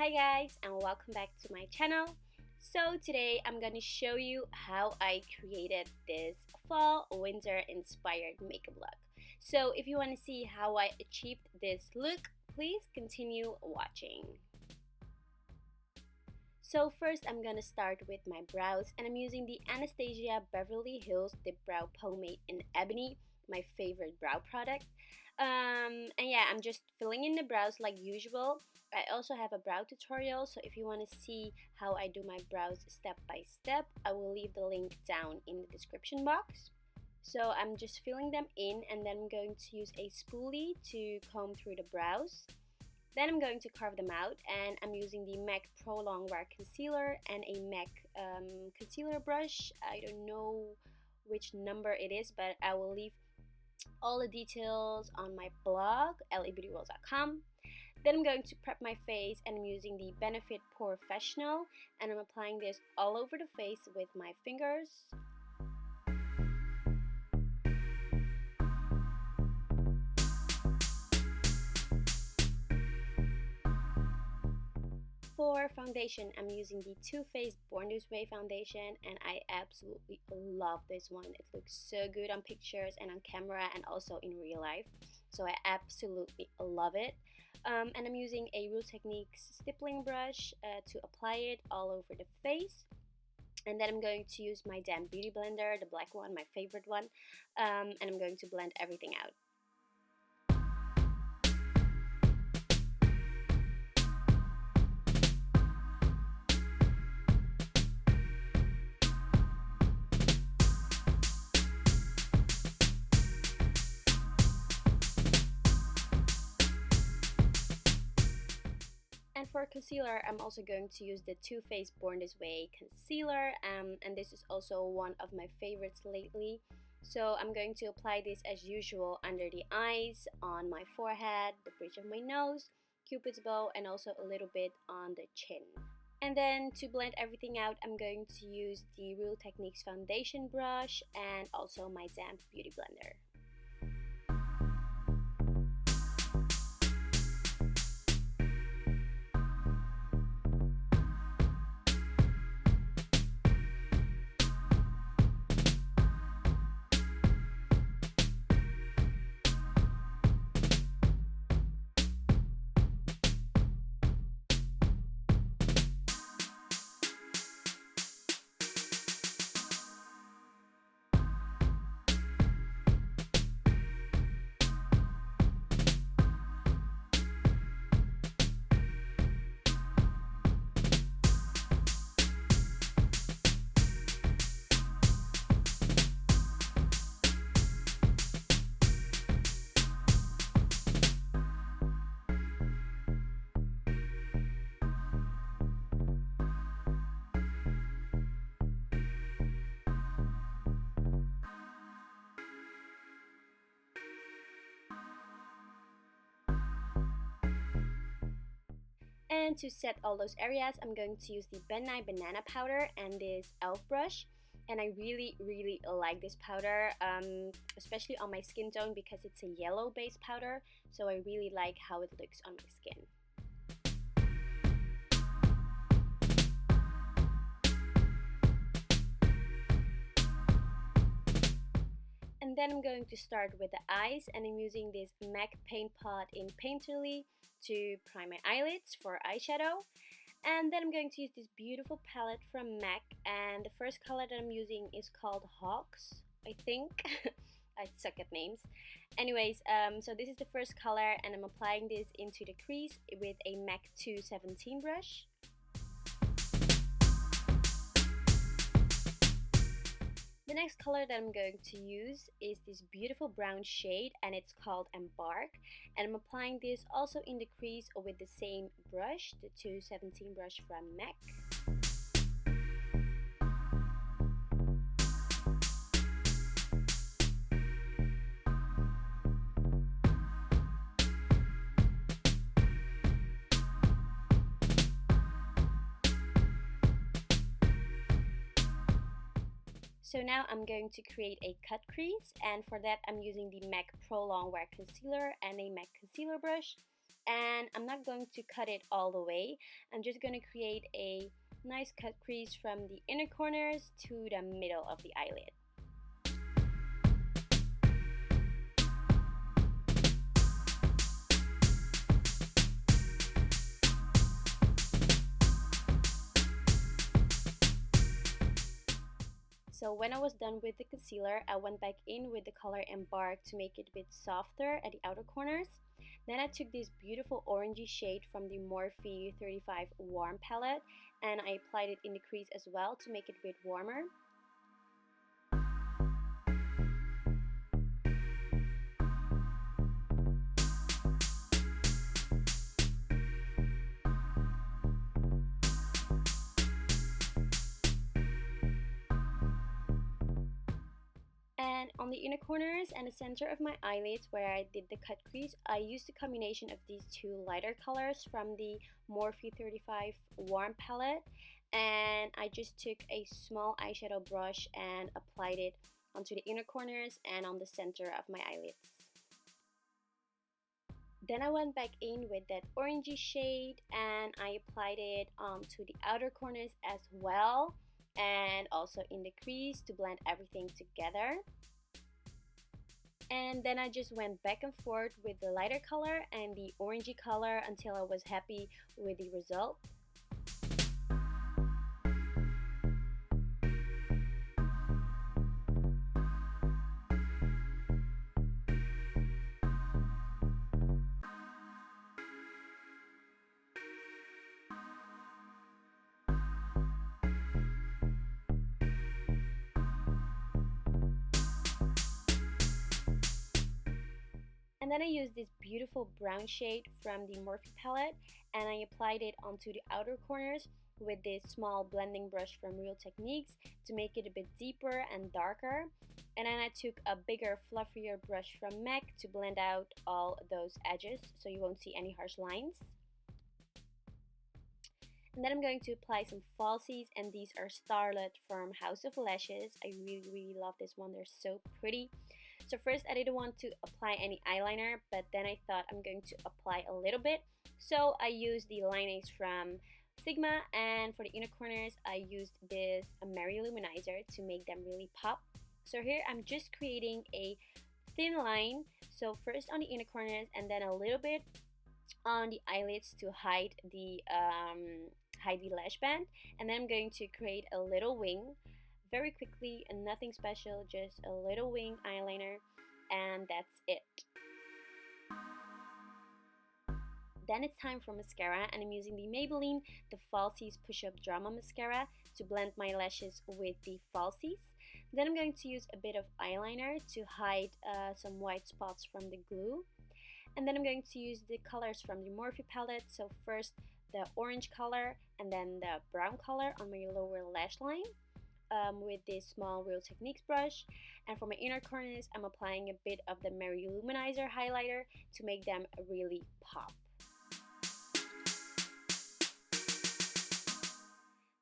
Hi guys, and welcome back to my channel. So today I'm gonna show you how I created this fall winter inspired makeup look. So if you want to see how I achieved this look, please continue watching. So first I'm gonna start with my brows, and I'm using the Anastasia Beverly Hills Dip Brow Pomade in Ebony, my favorite brow product. And yeah, I'm just filling in the brows like usual. I also have a brow tutorial, so if you want to see how I do my brows step by step, I will leave the link down in the description box. So I'm just filling them in, and then I'm going to use a spoolie to comb through the brows. Then I'm going to carve them out, and I'm using the MAC Pro Longwear Concealer and a MAC concealer brush. I don't know which number it is, but I will leave all the details on my blog, labeautyworld.com. Then I'm going to prep my face, and I'm using the Benefit Professional, and I'm applying this all over the face with my fingers. For foundation, I'm using the Too Faced Born This Way foundation, and I absolutely love this one. It looks so good on pictures and on camera and also in real life, so I absolutely love it. And I'm using a Real Techniques stippling brush to apply it all over the face. And then I'm going to use my damn beauty blender, the black one, my favorite one, and I'm going to blend everything out. And for concealer, I'm also going to use the Too Faced Born This Way concealer, and this is also one of my favorites lately. So I'm going to apply this as usual under the eyes, on my forehead, the bridge of my nose, Cupid's bow, and also a little bit on the chin. And then to blend everything out, I'm going to use the Real Techniques foundation brush and also my damp beauty blender. And to set all those areas, I'm going to use the Ben Nye Banana Powder and this e.l.f. brush. And I really like this powder, especially on my skin tone, because it's a yellow based powder. So I really like how it looks on my skin. And then I'm going to start with the eyes, and I'm using this MAC Paint Pot in Painterly to prime my eyelids for eyeshadow. And then I'm going to use this beautiful palette from MAC, and the first color that I'm using is called Hawks, I think. I suck at names. Anyways, so this is the first color, and I'm applying this into the crease with a MAC 217 brush. The next color that I'm going to use is this beautiful brown shade, and it's called Embark, and I'm applying this also in the crease with the same brush, the 217 brush from MAC. So now I'm going to create a cut crease, and for that I'm using the MAC Pro Longwear Concealer and a MAC Concealer brush. And I'm not going to cut it all the way. I'm just going to create a nice cut crease from the inner corners to the middle of the eyelid. So when I was done with the concealer, I went back in with the color Embark to make it a bit softer at the outer corners. Then I took this beautiful orangey shade from the Morphe 35 Warm palette and I applied it in the crease as well to make it a bit warmer. And on the inner corners and the center of my eyelids where I did the cut crease, I used a combination of these two lighter colors from the Morphe 35 Warm palette. And I just took a small eyeshadow brush and applied it onto the inner corners and on the center of my eyelids. Then I went back in with that orangey shade and I applied it onto the outer corners as well, and also in the crease to blend everything together. And then I just went back and forth with the lighter color and the orangey color until I was happy with the result. And then I used this beautiful brown shade from the Morphe palette and I applied it onto the outer corners with this small blending brush from Real Techniques to make it a bit deeper and darker. And then I took a bigger, fluffier brush from MAC to blend out all those edges so you won't see any harsh lines. And then I'm going to apply some falsies, and these are Starlet from House of Lashes. I really love this one, they're so pretty. So first I didn't want to apply any eyeliner, but then I thought I'm going to apply a little bit. So I used the Line from Sigma, and for the inner corners I used this Mary Luminizer to make them really pop. So here I'm just creating a thin line, so first on the inner corners and then a little bit on the eyelids to hide the lash band, and then I'm going to create a little wing very quickly, and nothing special, just a little wing eyeliner, and that's it. Then it's time for mascara, and I'm using the Maybelline The Falsies Push Up Drama Mascara to blend my lashes with the falsies. Then I'm going to use a bit of eyeliner to hide some white spots from the glue. And then I'm going to use the colors from the Morphe palette. So first the orange color and then the brown color on my lower lash line with this small Real Techniques brush. And for my inner corners, I'm applying a bit of the Mary Luminizer highlighter to make them really pop.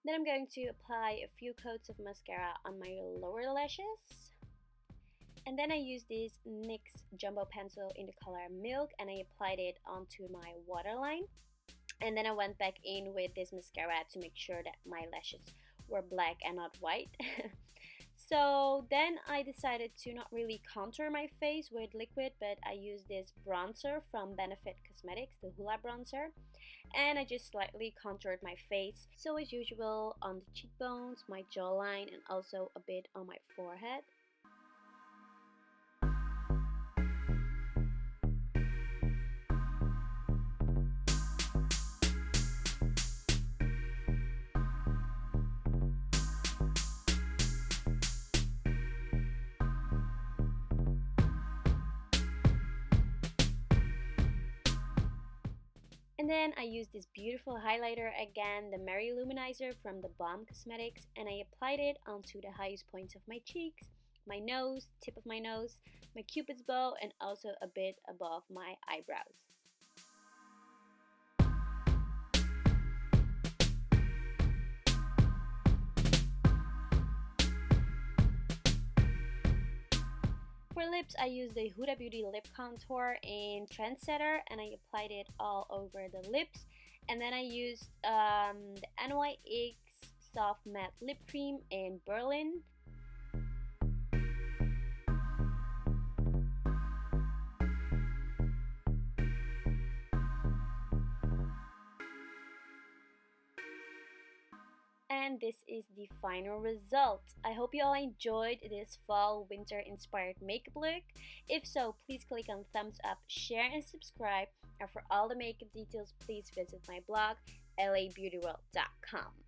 Then I'm going to apply a few coats of mascara on my lower lashes. And then I use this NYX Jumbo Pencil in the color Milk and I applied it onto my waterline. And then I went back in with this mascara to make sure that my lashes were black and not white. So then I decided to not really contour my face with liquid, but I used this bronzer from Benefit Cosmetics, the Hula bronzer. And I just slightly contoured my face. So as usual, on the cheekbones, my jawline, and also a bit on my forehead. And then I used this beautiful highlighter again, the Mary Luminizer from the Balm Cosmetics, and I applied it onto the highest points of my cheeks, my nose, tip of my nose, my cupid's bow, and also a bit above my eyebrows. for lips, I used the Huda Beauty lip contour in Trendsetter, and I applied it all over the lips. And then I used the NYX soft matte lip cream in Berlin. And this is the final result. I hope you all enjoyed this fall winter inspired makeup look. If so, please click on thumbs up, share and subscribe. And for all the makeup details, please visit my blog labeautyworld.com.